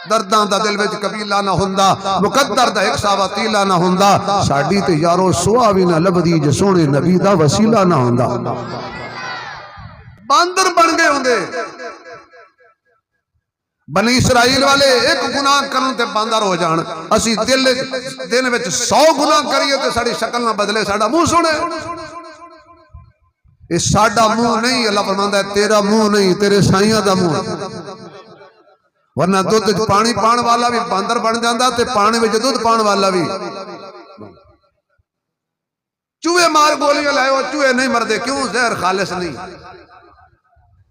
दर्दां दा दिल विच कबीला ना हुंदा, मुकद्दर दा एक सा वतीला ना हुंदा, साडी ते यारो सुआ भी ना लभदी जे सोहणे नबी दा वसीला ना हुंदा। बांदर बन गए होंदे बनी इसराइल वाले, एक गुनाह करन ते बांदर हो जान। असी दिन विच 100 गुनाह करिए ते साडी शक्ल ना बदले, साडा मुंह सोहणे। ये साडा मुंह नहीं, अल्लाह फरमांदा है तेरा मुंह नहीं, तेरे साईयां दा मुंह। वरना दुध पानी पान वाला भी बांदर बन जाता, ते पानी में दुध पान वाला भी। चूहे मार गोलियां लाए, वो चूहे नहीं मरदे, क्यों? जहर खालिस नहीं।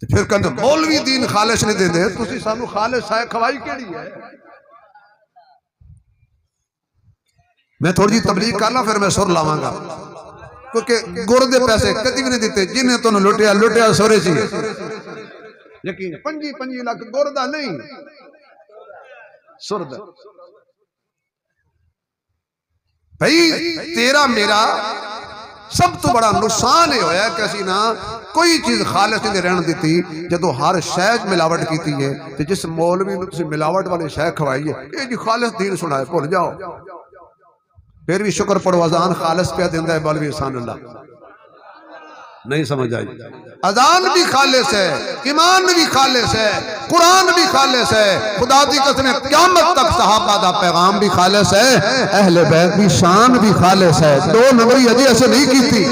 फिर कहते मौलवी दीन खालिस नहीं देते, तुसी सानू खालिस है खवाई केड़ी है? मैं थोड़ी जी तबलीग कर ला, फिर मैं सुर लावांगा, क्योंकि गुर दे पैसे कदी भी नहीं दिते। जिन्हें तुम लुटिया लुटिया सोरे सी यकीन 25 लाख गुर दा नहीं, सुर दा। भाई तेरा मेरा सब तो बड़ा नुकसान यह होया कि असी ना कोई चीज खालिस नहीं रहन दी। जो हर शह मिलावट की है, तो जिस मौलवी ने मिलावट वाली शह खवाई है, ये जी खालिस दीन सुनाए भुल जाओ। फिर भी शुक्र पढ़ो, अजान खालिस पे देंदा है मौलवी हसन अल्लाह। नहीं समझ आई? अजान भी खालिस है, ईमान भी खालिस है, कुरान भी खालिस है। खुदा दी कसम क़यामत तक सहाबा दा पैगाम भी खालिस है, अहले बैत की शान भी खालिस है। 2 नंबरी अजे ऐसे नहीं की थी।